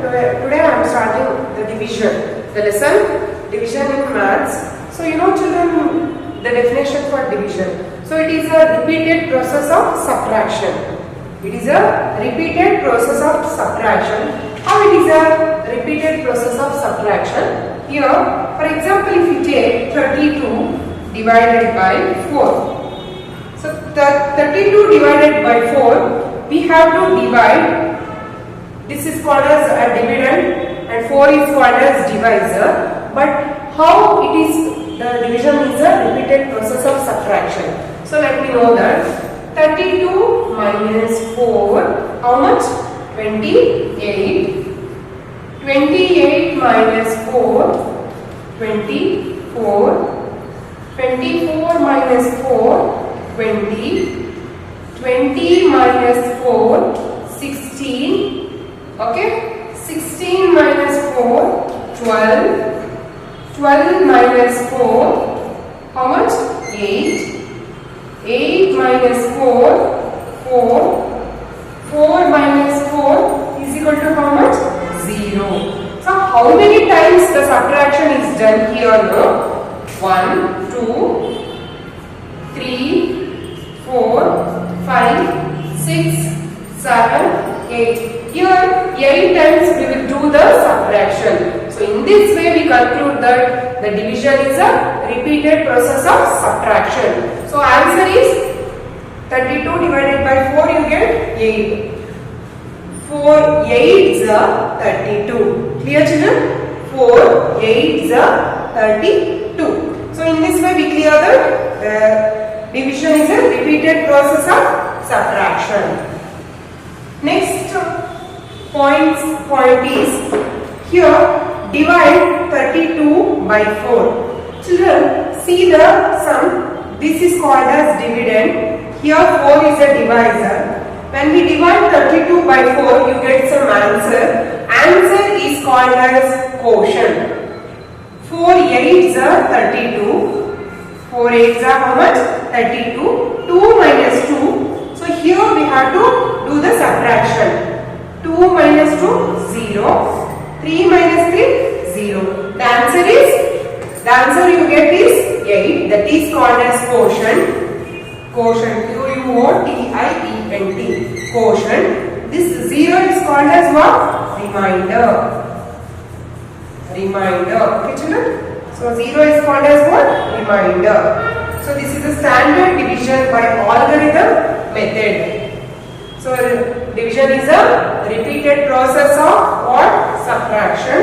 Today I am starting the division, the lesson division in maths. So you know children the definition for division. So it is a repeated process of subtraction. It is a repeated process of subtraction. How it is a repeated process of subtraction? Here, for example, if you take 32 divided by 4. So the 32 divided by 4, we have to divide. This is called as a dividend and 4 is called as divisor. But how it is, the division is a repeated process of subtraction. So let me know that 32 minus 4, how much? 28. 28 minus 4, 24. 24 minus 4, 20. 20 minus 4, 16. Okay, 16 minus 4, 12. 12 minus 4, how much? 8. 8 minus 4, 4. 4 minus 4 is equal to how much? 0. So how many times the subtraction is done here? No? 1, 2, 3, 4, 5, 6, 7, 8. Here 8 times we will do the subtraction. So in this way we conclude that the division is a repeated process of subtraction. So answer is 32 divided by 4, you get 8. 4 8s are 32. Clear children? 4 8s are 32. So in this way we clear that division is a repeated process of subtraction. Next point is here divide 32 by 4. Children, see the sum. This is called as dividend. Here 4 is a divisor. When we divide 32 by 4, you get some answer. Answer is called as quotient. 4 8s are 32. 4 8s are how much? 32. 2 minus 2. So here we have to do the subtraction. 2 minus 2, 0. 3 minus 3, 0. The answer you get is 8. That is called as quotient. Quotient. Quotient. Quotient. This 0 is called as what? Remainder. Remainder. Okay, children? So 0 is called as what? Remainder. So this is a standard division by algorithm method. So division is a repeated process of what? Subtraction.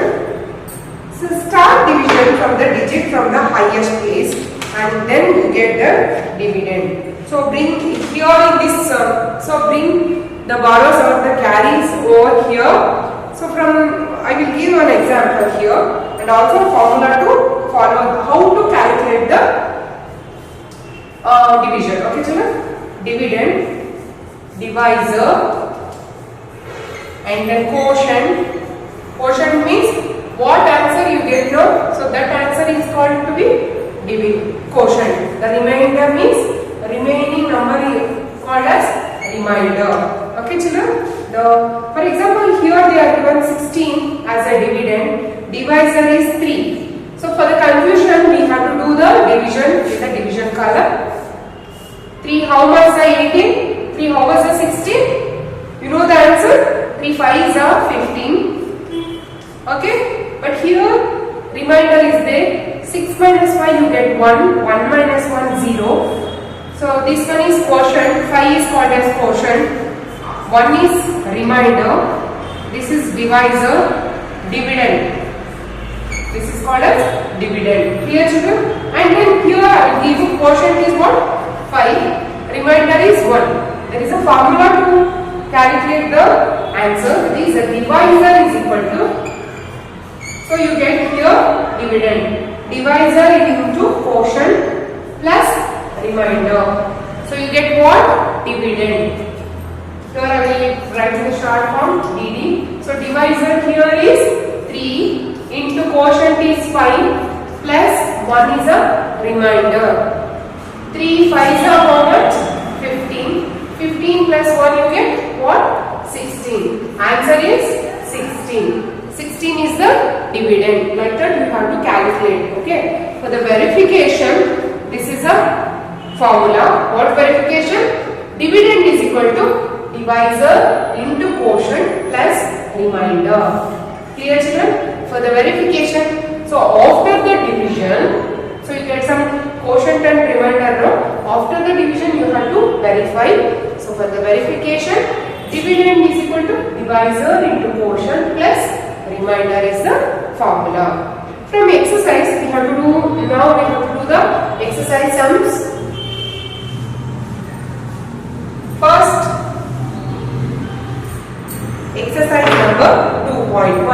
So start division from the digit from the highest place and then you get the dividend. So bring here in this so bring the borrows or the carries over here. So from I will give you an example here and also formula to follow how to calculate the division. Okay children? Dividend, divisor and then quotient. Quotient means what answer you get now. So that answer is called to be quotient. The remainder means remaining number is called as remainder. Okay children? For example here they are given 16 as a dividend. Divisor is 3. So for the confusion we have to do the division with the division column. 3 how much is 18? 3 how much is 16? You know the answer? 3 5s are 15. Okay? But here remainder is there. 6 minus 5 you get 1. 1 minus 1 0. So this one is quotient. 5 is called as quotient. 1 is remainder. This is divisor. Dividend. This is called as dividend. Clear children? And then here I will give you quotient is what? 5. Remainder is 1. There is a formula to calculate the answer. That is the divisor is equal to. So you get here dividend. Divisor is into quotient plus remainder. So you get what? Dividend. Here I will write in the short form DD. So divisor here is 3 into quotient is 5 plus 1 is a remainder. 3 5s are how much? 15. 15 plus 1 you get what? 16. Answer is 16. 16 is the dividend. Like that you have to calculate. Okay. For the verification, this is a formula. What verification? Dividend is equal to divisor into quotient plus remainder. Clear, children? For the verification, so after the division, so you get some quotient and remainder. No? After the division, you have to verify. So for the verification, dividend is equal to divisor into quotient plus remainder is the formula. From exercise, we have to do the exercise sums. First, exercise number 2.1.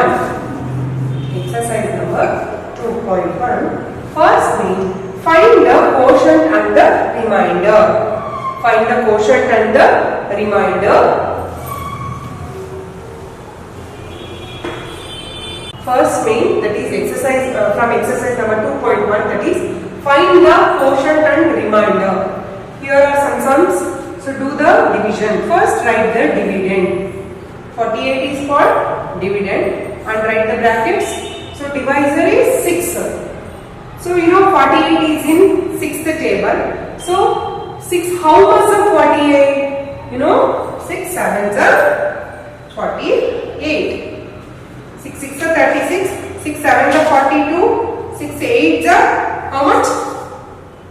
Exercise number 2.1. First means find the quotient and the remainder. Find the quotient and the remainder. First main, that is exercise from exercise number 2.1, that is find the quotient and remainder. Here are some sums. So do the division. First write the dividend. 48 is for dividend and write the brackets. So divisor is 6. So you know 48 is in 6th table. So 6, how much of 48? You know 6 7s are 48. 6 6 are 36. 6 7s are 42. 6 8s are how much?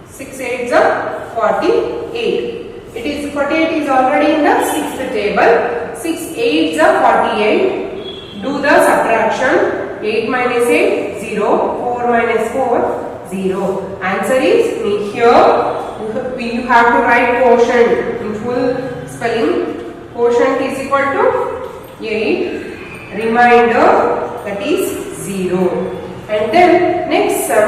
6 8s are 48. It is 48 is already in the 6th table. 6 8s are 48. Do the subtraction. 8 minus 8 0. 4 minus 4 0. Answer is here. You have to write quotient in full spelling. Quotient is equal to 8. Remainder, that is 0. And then next sum.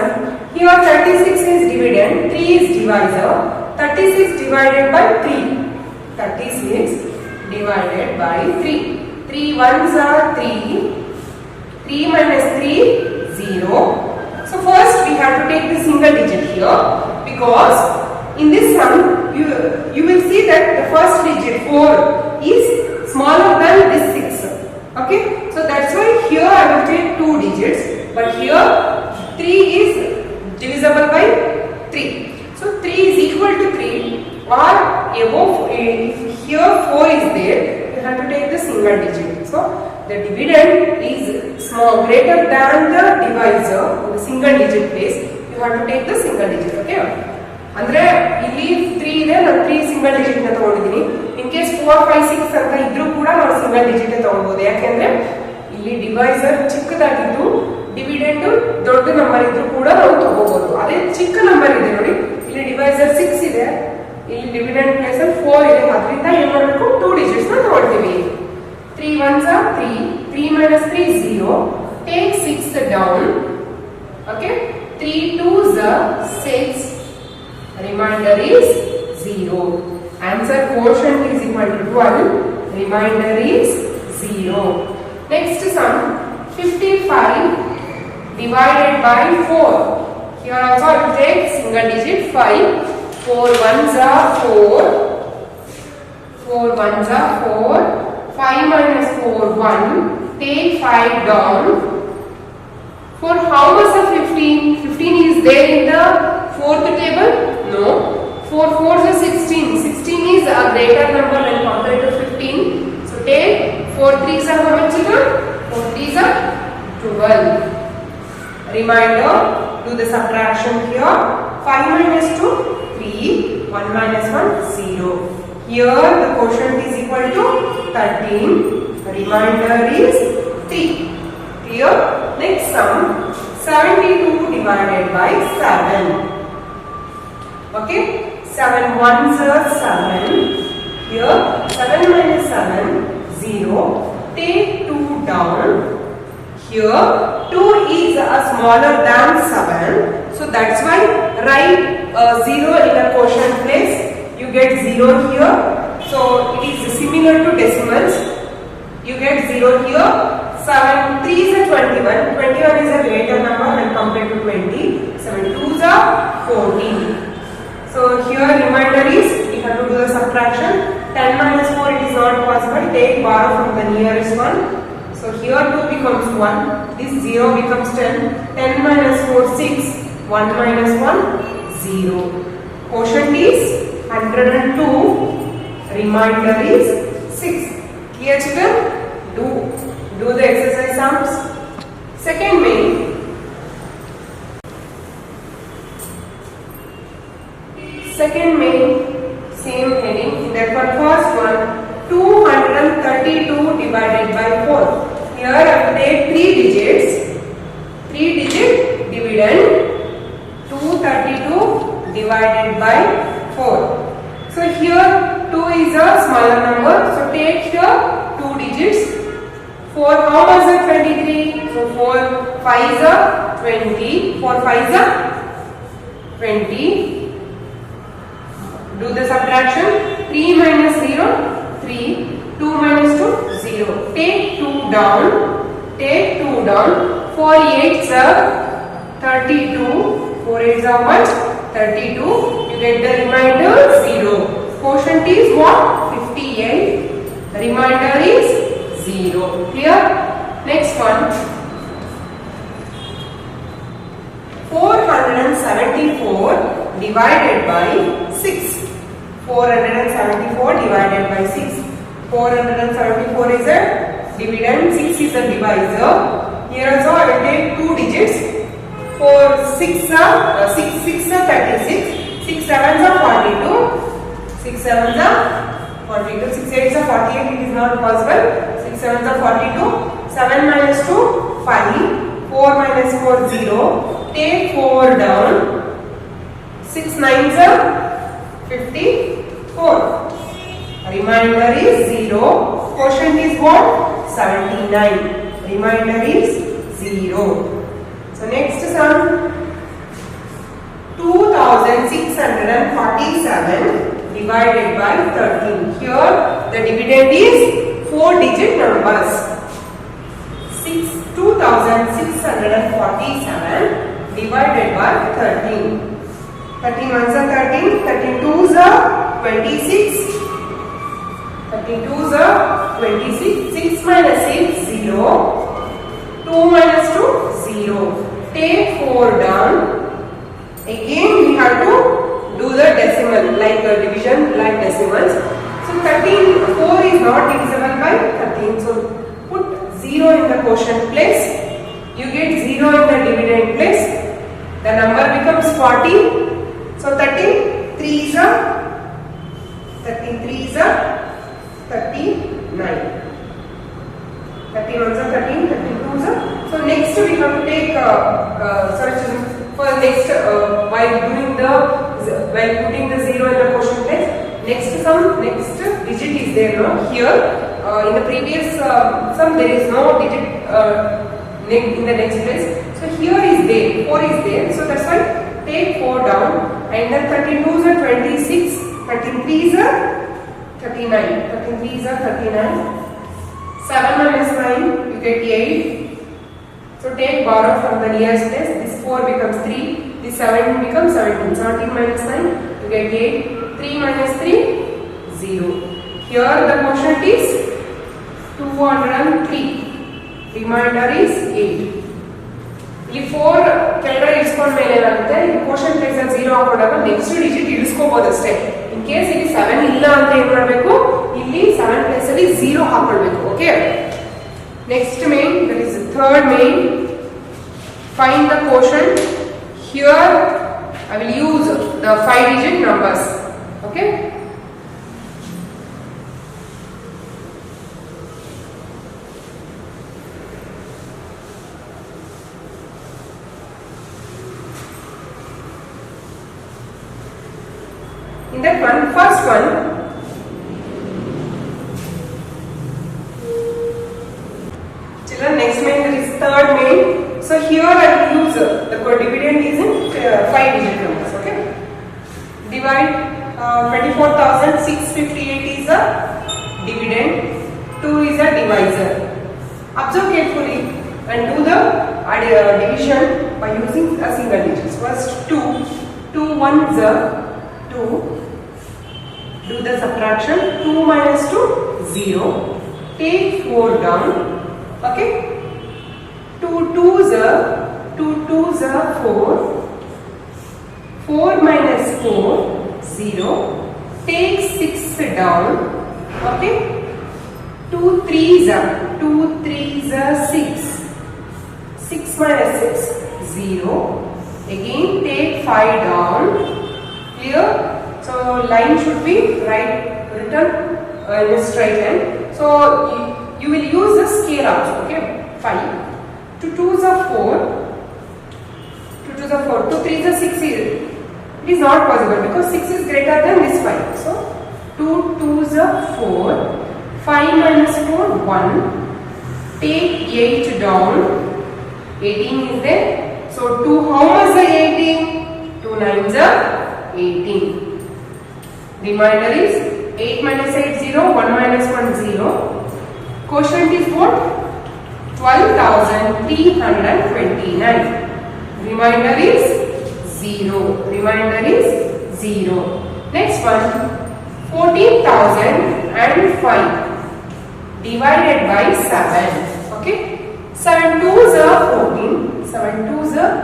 Here 36 is dividend. 3 is divisor. 36 divided by 3. 36 divided by 3. 3 ones are 3. 3 minus 3, 0. So first we have to take the single digit here, because in this sum you will see that the first digit 4 is smaller than this 6. Okay, so that's why here I will take 2 digits, but here 3 is divisible by 3. So 3 is equal to 3 or above. If here 4 is there, you have to take the single digit. So the dividend is small, greater than the divisor in the single digit place. You have to take the single digit. Okay. Andre ಇಲ್ಲಿ 3 ಇದೆ, ನಾನು 3 single digit ನ ತಗೊಂಡಿದ್ದೀನಿ. In case 4 5 6 ಅಂತ ಇದ್ರೂ ಕೂಡ ನಾವು single digit ತಗೊಳ್ಳಬಹುದು. ಯಾಕೆಂದ್ರೆ ಇಲ್ಲಿ ಡಿವೈಸರ್ ಚಿಕ್ಕದಾಗಿದ್ದು ಡಿವಿಡೆಂಡ್ ದೊಡ್ಡ ನಂಬರ್ ಇದ್ರೂ ಕೂಡ ನಾವು ತಗೋಬಹುದು. ಅದೇ ಚಿಕ್ಕ ನಂಬರ್ ಇದೆ ನೋಡಿ, ಇಲ್ಲಿ ಡಿವೈಸರ್ 6 ಇದೆ, ಇಲ್ಲಿ ಡಿವಿಡೆಂಡ್ ಪ್ಲೇಸ್ ಅಲ್ಲಿ 4 ಇದೆ. ಅದರಿಂದ ಏನು ಮಾಡಬೇಕು, 2 ಡಿಜಿಟ್ಸ್ ನ ತಗೊಳ್ತೀವಿ. 3 ones are 3. 3 minus 3 is 0. Take 6 down. Okay. 3 2s are 6. Remainder is 0. Answer quotient is equal to 12. Remainder is 0. Next sum 55 divided by 4. Here also I will take single digit 5. 4 ones are 4. 4 ones are 4. 5 minus 4 1. Take 5 down. For how much of 15? 15 is there in the 4th table? No. 4 4s are 16. 16 is a greater number when compared to 15. So take 4 3s are how much children? 4 3s are 12. Remainder, do the subtraction here. 5 minus 2 3. 1 minus 1 0. Here the quotient is equal to 13. Remainder is 3. Clear? Next sum 72 divided by 7. Okay, 7 ones are 7. Here 7 minus 7 0. Take 2 down. Here 2 is smaller than 7. So that's why write 0 in the quotient place. You get 0 here. So it is similar to decimals. You get 0 here. 7 3s are 21. 21 is a greater number when compared to 20. 7 2s are 14. So here remainder is, we have to do the subtraction. 10 minus 4 it is not possible. Take borrow from the nearest one. So here 2 becomes 1. This 0 becomes 10. 10 minus 4, 6. 1 minus 1, 0. Quotient is 102. Remainder is 6. Clear children? Do the exercise sums. Second main. Second main, same heading. That one, first one, 232 divided by 4. Here I will take 3 digits. 3 digit dividend. 232 divided by 4. So here 2 is a smaller number. So take here 2 digits. 4 how much is 23? So 4 5 is a 20. 4 5 is a 20. Do the subtraction. 3 minus 0 3. 2 minus 2 0. Take 2 down. Take 2 down. 4 8 is a 32. 4 8 is how much? 32. You get the remainder 0. Quotient is what? 58. Remainder is 0. Clear? Next one. 474 divided by 6. 474 divided by 6. 474 is a dividend. 6 is a divisor. Here also I will take 2 digits. 4 6 are 36. 6 7s are 42. 6 7s are 42. 6 8s are 48. It is not possible. 6 7s are 42. 7 minus 2 5. 4 minus 4 0. Take 4 down. 6 9s are 54. Remainder is 0. Quotient is what? 79. Remainder is 0. So next sum. 2647 divided by 13. Here the dividend is 4 digit numbers. 2647 divided by 13. 13 ones are 13. 13 twos are 26. 13 twos are 26. 6 minus 6 0. 2 minus 2 0. Take 4 down. Again we have to do the decimal like division like decimals. So 13, 4 is not divisible by 13. So put 0 in the quotient place. You get 0 in the dividend place. The number becomes 40. So 13, 3 is a 39. 13 ones are 13, 13 twos are. So next we have to take for next while putting the 0 in the quotient place. Next digit is there now. Here in the previous sum there is no digit in the next place. So here is there, 4 is there. So that's why take 4 down, and then 32s are 26, 33s are 39, 33s are 39. 7 minus 9, you get 8. So take borrow from the nearest place. This 4 becomes 3. This 7 becomes 17. 17 minus 9, you get 8. 3 minus 3, 0. Here the quotient is 203. Remainder is 8. ಈ 4 ಕೆಳಗಡೆ ಇಳಿಸ್ಕೊಂಡ ಮೇಲೆ ಏನಾಗುತ್ತೆ, ಈ ಕ್ವೋಷಂಟ್ place ಅಲ್ಲಿ 0 ಹಾಕೊಂಡಾಗ next digit ಇಳಿಸ್ಕೋಬಹುದು ಅಷ್ಟೇ. In case ಇಲ್ಲಿ 7 ಇಲ್ಲ ಅಂತ ಏನ್ ಮಾಡಬೇಕು, ಇಲ್ಲಿ 7 ಪ್ಲೇಸ್ ಅಲ್ಲಿ 0 ಹಾಕೊಳ್ಬೇಕು. Okay, next main, that is third main. Find the quotient. Here I will use the 5 digit numbers. Okay, in that one, first one, children, next main, that is third main. So here I will use the dividend is in 5 digit numbers. Okay, divide 24,658 is a dividend, 2 is a divisor. Observe carefully and do the division by using a single digit. First 2 1s are 2. Do the subtraction. 2 minus 2, 0. Take 4 down. Okay. 2 twos are 4. 4 minus 4, 0. Take 6 down. Okay. 2 threes are 6. 6 minus 6, 0. Again take 5 down. Clear? So line should be written in a straight line. So you will use the scale-ups. Okay. 5. 2 twos are 4. 2 twos are 4. 2 threes are 6. It is not possible because 6 is greater than this 5. So 2 twos are 4. 5 minus 4, 1. Take 8 down. 18 is there. So 2, how much is 18? 2 nines are 18. Remainder is 8 minus 8, 0. 1 minus 1, 0. Quotient is what? 12,329. Remainder is 0. Remainder is 0. Next one. 14,005 divided by 7. Okay. 7 twos are 14. 7 twos are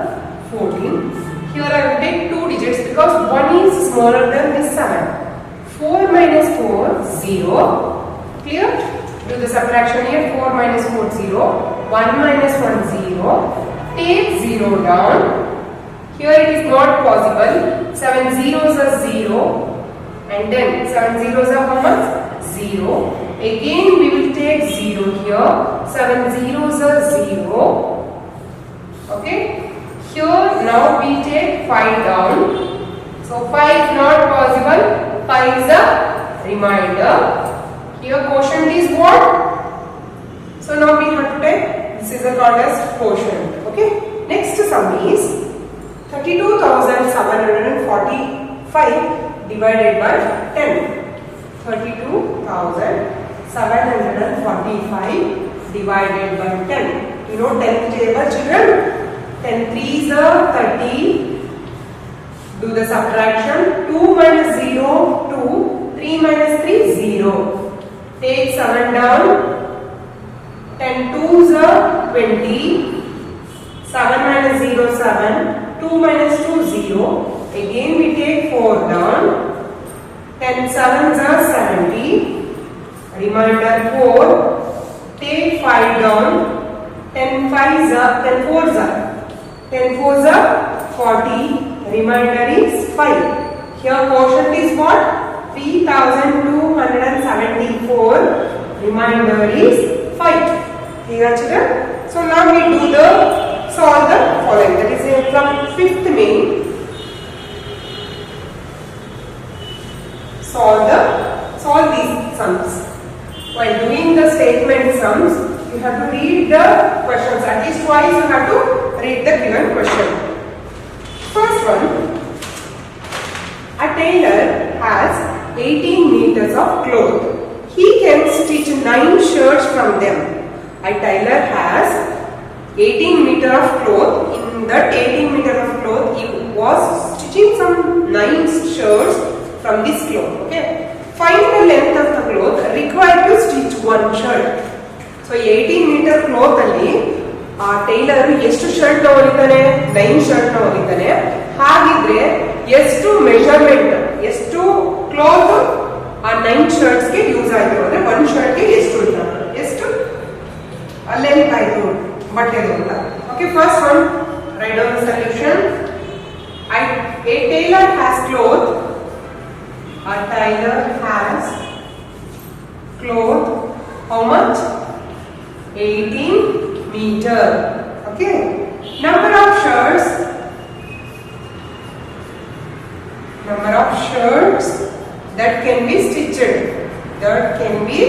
14. Here I will take 2 digits because 1 is smaller than this 7. 4 minus 4, 0. Clear? Do the subtraction here. 4 minus 4, 0. 1 minus 1, 0. Take 0 down. Here it is not possible. 7 zeros are 0. And then 7 zeros are how much? 0. Again we will take 0 here. 7 zeros are 0. Okay. Here now we take 5 down. So 5 is not possible. 5 is a remainder. Here quotient is what? So now we have to take, this is a called as quotient. Okay. Next sum is 32,745 divided by 10. 32,745 divided by 10. You know 10 table, children? 10 threes are 30. Do the subtraction. 2 minus 0, 2. 3 minus 3, 0. Take 7 down. 10 twos are 20. 7 minus 0, 7. 2 minus 2, 0. Again we take 4 down. 10 sevens are 70. Remainder 4. Take 5 down. 10 fives are, 10 fours are. 10 fours are 40. Remainder is 5. Here quotient is what? 3,274. Remainder is 5. Clear, children? So now we do the solve the following. That is from 5th main. Solve these sums. While doing the statement sums, you have to read the questions. At least twice you have to read the given question. First one. A tailor has 18 meters of cloth. He can stitch 9 shirts from them. A tailor has 18 meter of cloth. In that 18 meter of cloth, he was stitching some 9 shirts from this cloth. Okay. Find the length of the cloth required to stitch 1 shirt. So 18 meter cloth alli ಆ tailor ಎಷ್ಟು shirt ನ ಹೊಲಿತಾನೆ? 9 shirt ನ ಹೊಲಿತಾನೆ. ಹಾಗಿದ್ರೆ ಎಷ್ಟು measurement, ಎಷ್ಟು cloth ಆ 9 shirts ಗೆ use ಆಯ್ತು ಅಂದ್ರೆ 1 ಶರ್ಟ್ ಗೆ ಎಷ್ಟು ಎಷ್ಟು ಲೆಂತ್ ಆಯ್ತು ಬಟ್ಟೆದು ಅಂತ. Okay, first one, write down the solution. A tailor has cloth. A tailor has cloth. How much? 18 meter. Okay. Number of shirts. Number of shirts that can be stitched. That can be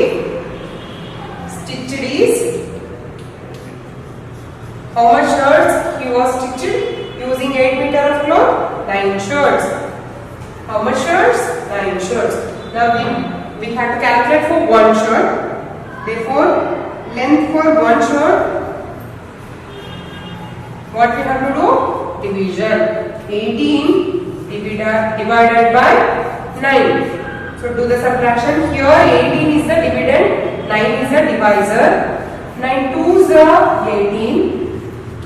stitched is how much shirts he was stitched using 8 meter of cloth? 9 shirts. How much shirts? 9 shirts. Now we have to calculate for 1 shirt. Therefore, length for 1 shirt. What we have to do? Division. 18 divided by 9. So do the subtraction. Here 18 is the dividend, 9 is the divisor. 9 twos are 18.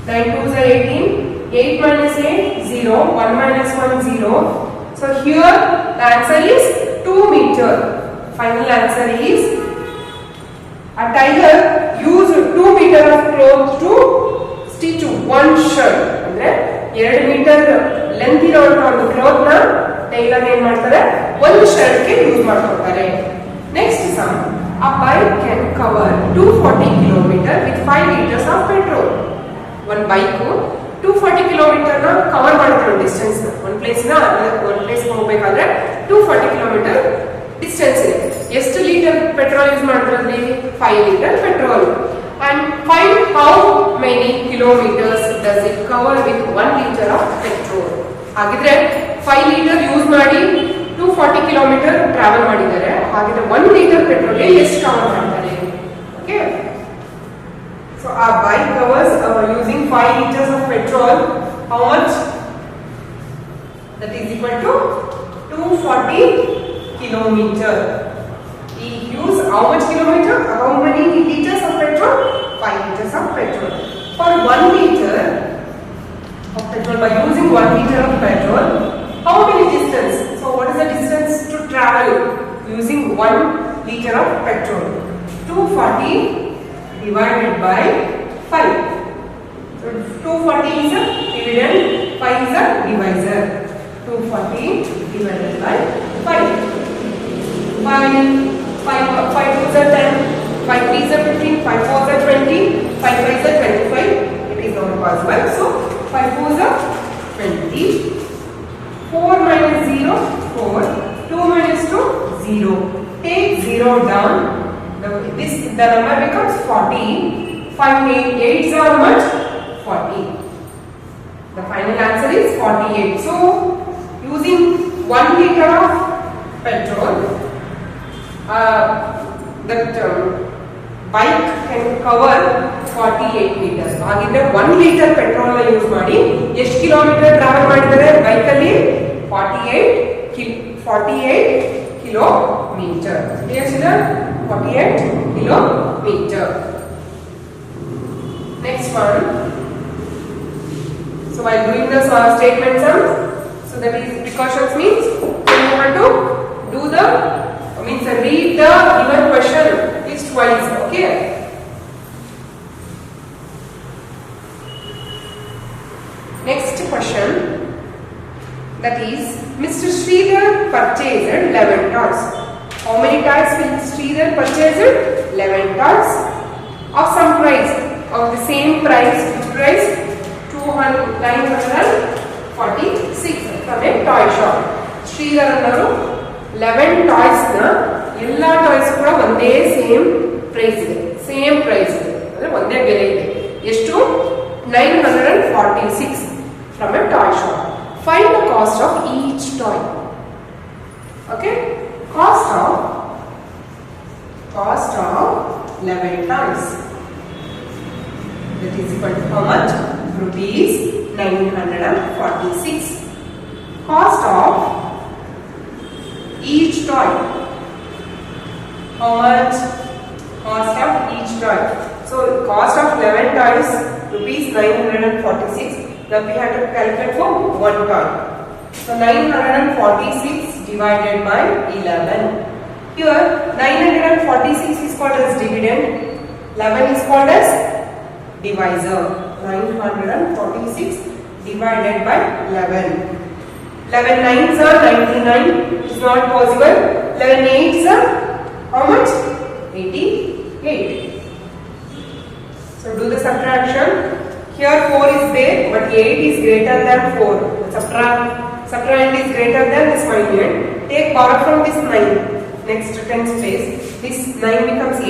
9 2s are 18. 8 minus 8, 0. 1 minus 1, 0. So here the answer is 2 meter. Final answer is a tailor used 2 meter of cloth to stitch one shirt. ಅಂದ್ರೆ 2 metre length ಇರೋ ಒಂದು cloth ನ tailor ಏನ್ ಮಾಡ್ತಾರೆ ಒಂದು shirt ಗೆ use ಮಾಡ್ಕೊಳ್ತಾರೆ. Next some, a bike can cover 240 km with 5 liters of petrol. ಒಂದು ಬೈಕ್ 240 km ನ ಕವರ್ ಮಾಡುತ್ತೆ ಡಿಸ್ಟೆನ್ಸ್. ಒಂದು ಪ್ಲೇಸ್ ನ ಒಂದು ಪ್ಲೇಸ್ ಹೋಗಬೇಕಾದ್ರೆ 240 km ಡಿಸ್ಟೆನ್ಸ್ ಇದೆ. ಎಷ್ಟು ಲೀಟರ್ ಪೆಟ್ರೋಲ್ ಯೂಸ್ ಮಾಡ್ತಾರೆ? 5 litre petrol. And find how many kilometers does it cover with 1 liter of petrol. ಹಾಗಿದ್ರೆ 5 ಲೀಟರ್ ಯೂಸ್ ಮಾಡಿ 240 ಕಿಲೋಮೀಟರ್ ಟ್ರಾವೆಲ್ ಮಾಡಿದ್ದಾರೆ. ಹಾಗಿದ್ರೆ 1 ಲೀಟರ್ ಪೆಟ್ರೋಲ್ ಎಷ್ಟು ಕವರ್ ಮಾಡ್ತಾರೆ? Okay, so our bike covers using 5 liters of petrol. How much? That is equal to 240 kilometer. We use how much kilometer? How many liters of petrol? 5 liters of petrol. For 1 liter of petrol, by using 1 liter of petrol, how many distance? So what is the distance to travel using 1 liter of petrol? 240 divided by 5. So 240 is a dividend, 5 is a divisor. 240 divided by 5. 5 2s are 10, 5 3s are 15, 5 4s are 20, 5 5s are 25. It is not possible. So 5 4s are 20. 4 minus 0, 4. 2 minus 2, 0. Take 0 down. The number becomes 40. 5 8s are how much? 40. The final answer is 48. So using 1 liter of petrol, that bike can cover 48 meters. ಹಾಗಿದ್ರೆ 1 litre petrol ನ use ಮಾಡಿ ಎಷ್ಟು kilometre travel ಮಾಡಿದ್ದಾರೆ bike ಅಲ್ಲಿ? 48 kilometre. ಎಷ್ಟು? 48 kilometre. Next one. So while doing the statement sum, so that is precautions means so you have to do the read the given question at least twice. Okay. Next question, that is Mr. Sridhar purchased 11 toys. How many toys will Sridhar purchase? 11 toys of some price, of the same price, which price? 946 from a toy shop. Sridhar annaru 11 toys na ella toys kuda onde same price ide, same price ide, andre onde bele ide. Eshtu? 946 from a toy shop. Find the cost of each toy. Okay, cost of 11 toys, that is equal to how much? Rupees 946. Cost of each toy, how much? Cost of each toy. So cost of 11 toys, rupees 946. Now we have to calculate for one toy. So 946 divided by 11. Here 946 is called as dividend, 11 is called as divisor. 946 divided by 11. 11 9s are 99. It is not possible. 11 8s are how much? 88. So do the subtraction. Here 4 is there, but 8 is greater than 4. The subtrahend is greater than this minus. Take power from this 9. Next tens place. This 9 becomes 8.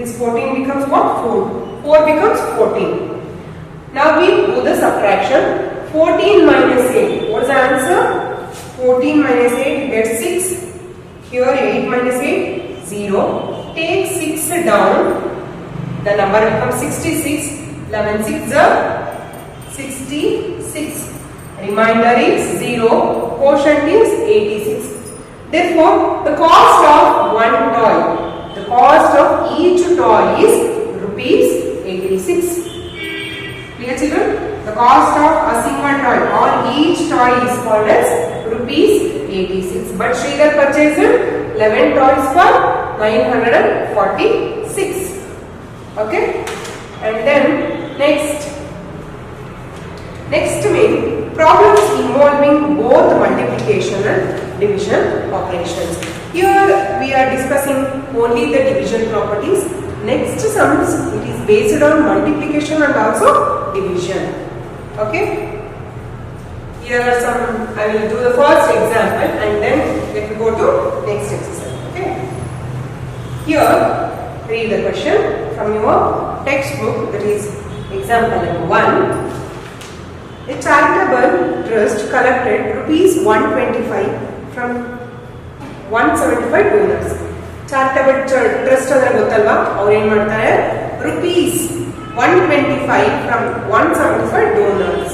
This 14 becomes what? 4. 4 becomes 14. Now we do the subtraction. 14 minus 8. What is the answer? 14 minus 8, you get 6. Here 8 minus 8, 0. Take 6 down. The number becomes 66. 11 6 are 66. Remainder is 0. Quotient is 86. Therefore, the cost of one toy, the cost of each toy is rupees 86. Clear children? The cost of a single toy or each toy is called as rupees 86. But Sridhar purchased 11 toys for 946. Okay? And then next main problems involving both multiplication and division operations. Here we are discussing only the division properties. Next sums, it is based on multiplication and also division. Okay? Here are some, I will do the first example and then let me go to next exercise. Okay? Here, read the question from your textbook, that is example number 1. A charitable trust collected rupees 125 from 175 donors. Charitable trust ಅಂದ್ರೆ ಗೊತ್ತಲ್ವಾ, ಅವರು ಏನು ಮಾಡ್ತಾರೆ, rupees 125 from 175 donors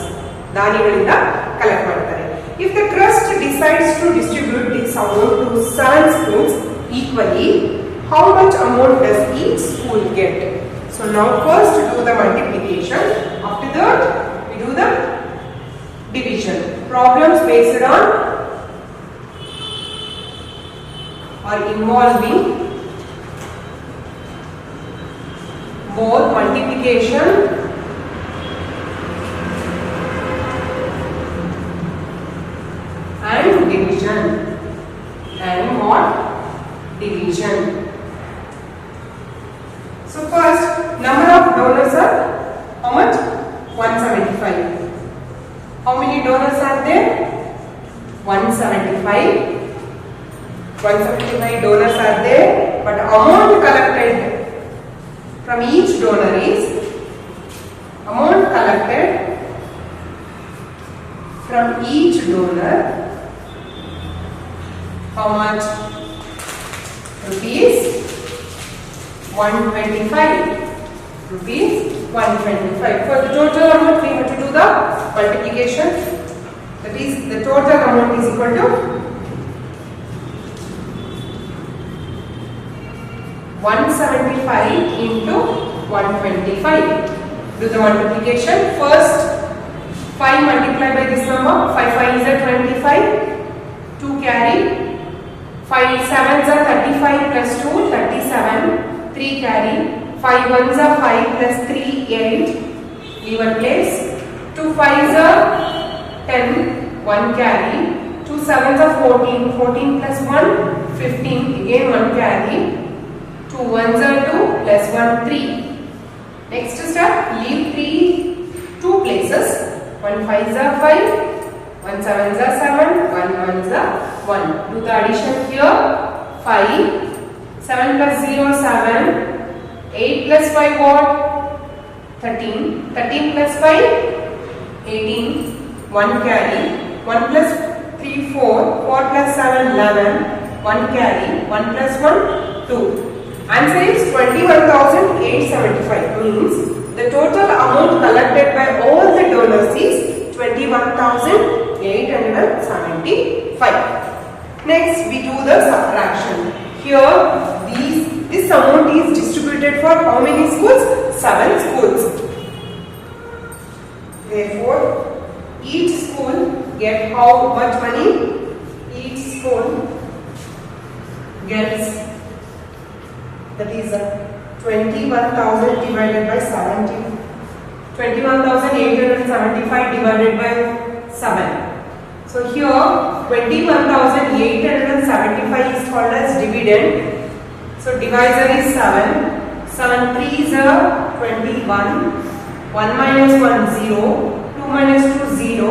ದಾನಿಗಳಿಂದ collect ಮಾಡ್ತಾರೆ. If the trust decides to distribute this amount to 7 schools equally, how much amount does each school get? So now first do the multiplication, after that we do the division. Problems based on or involving both multiplication and division. And what? Division. So first, number of donors are how much? 175. How many donors are there? 175. 175 donors are there, but amount collected from each donor is amount collected from each donor. How much? Rupees 125. Rupees 125. For the total amount, we have to do the multiplication. That is, the total amount is equal to 175 into 125. Do the multiplication. First, 5 multiplied by this number. 5 5 is 25. 2 carry. 5 7s are 35 plus 2, 37. 3 carry. 5 1s are 5 plus 3, 8. Leave one place. 2 5s are 10. 1 carry. 2 7s are 14. 14 plus 1, 15. Again 1 carry. 2 1s are 2 plus 1, 3. Next step, leave 2 places. 1 5s are 5. 1 7s are 7. 1 1s are 1. Do the addition here. 5. 7 plus 0, 7. 8 plus 5 what? 13. 13 plus 5, 18. 1 carry. 1 plus 3, 4. 4 plus 7, 11. 1 carry. 1 plus 1, 2. Answer is 21,875. Means the total amount collected by all the donors is 21,875. Next, we do the subtraction. Here, this amount is distributed for how many schools? 7 schools. Therefore, each school get how much money? Each school gets, that is 21,000 divided by 70. 21,875 divided by 7. So here 21,875 is called as dividend. So divisor is 7. 7 3s are 21. 1 minus 1 0. 2 minus 2 0.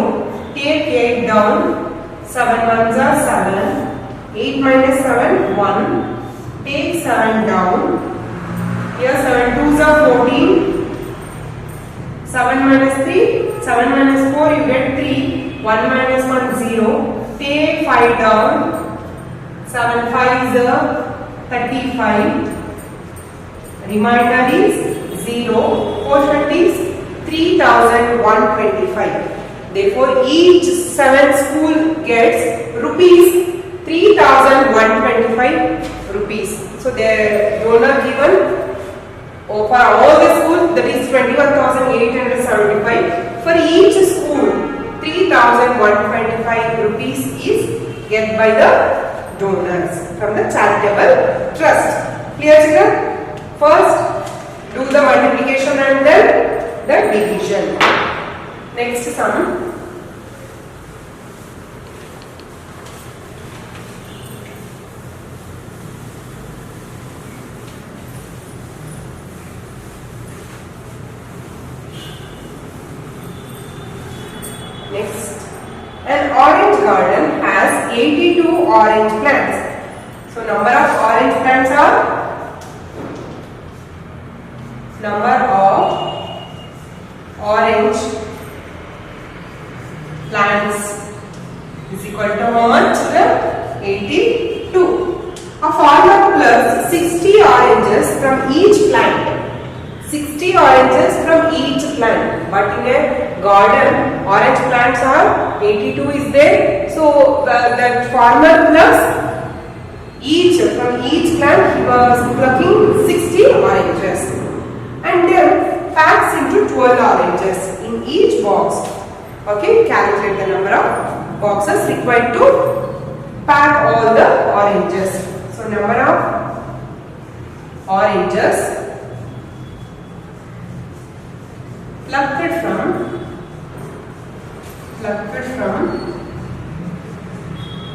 Take 8 down. 7 1s are 7. 8 minus 7 1. Take 7 down. Here 7 2s are 14. 7 minus 3. 7 minus 4 you get 3. 1 minus 1 0. Take 5 down. 7 5s are 35. Remainder is 0. Quotient is 3,125. Therefore, each 7 school gets rupees 3,125 rupees. So the donor given for all the schools, that is 21,875. led by the donors from the charitable trust. Clear children? First do the multiplication and then the division. Next sum. Next, an orange garden has 82 orange plants. So number of orange plants are, number of orange plants is equal to how much? 82. A farmer plucks 60 oranges from each plant. 60 oranges from each plant, but in a garden orange plants are 82 is there. So that farmer plucks from each plant he was plucking 60 oranges and then packs into 12 oranges in each box. Okay, calculate the number of boxes required to pack all the oranges. So number of oranges plucked from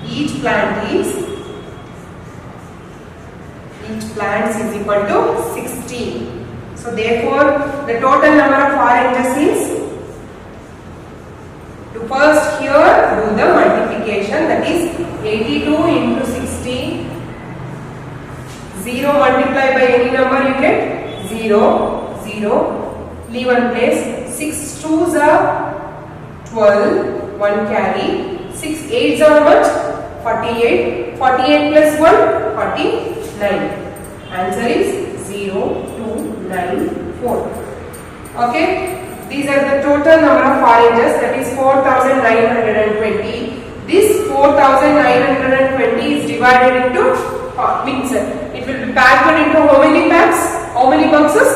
each plant is equal to 60. So therefore the total number of oranges is, to first here do the multiplication, that is 82 into 60. 0 multiplied by any number you get 0, 0. Leave one place. 6 2s are 12, 1 carry. 6 8s are how much? 48. 48 plus 1, 49. Answer is 0, 2, 9, 4. Okay. These are the total number of oranges, that is 4920. This 4920 is divided into mixer. It will be packed into how many packs? How many boxes?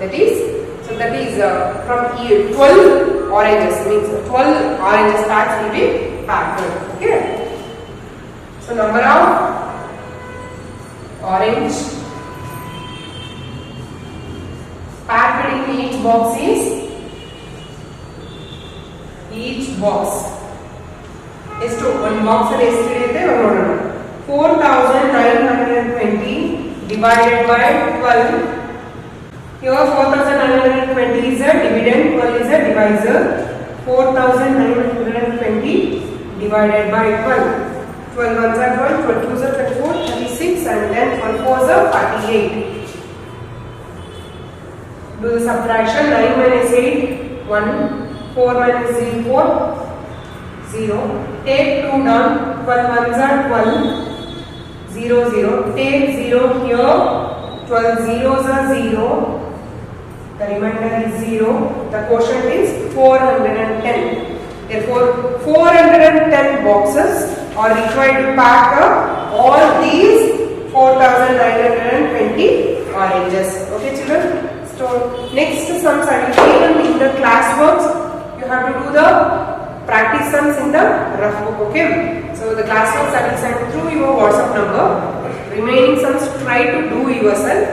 That is from 12 oranges, means 12 oranges packs will be packed. Okay. So number of orange packed in each box is, each box is to one box and estimate 4920 divided by 12. Here 4920 is a dividend, 12 is a divisor. 4920 divided by 12. 12 ones are 12, 12 twos are 24, 36, and then 12 fours are 48. Do the subtraction. 9 minus 8, 1. 4 minus 0, 4, 0. Take 2 down. 12 ones are 12, 0, 0. Take 0 here. 12 zeros are 0. The remainder is 0. The quotient is 410. Therefore, 410 boxes are required to pack up all these 4920 oranges. Okay, children? So, next sums I will given in the classworks. You have to do the practice sums in the rough book. Okay? So, the classworks I will send through your WhatsApp number. Remaining sums try to do yourself.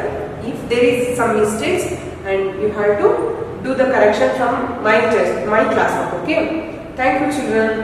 If there is some mistakes, and you have to do the correction from my classwork. Okay? Thank you, children.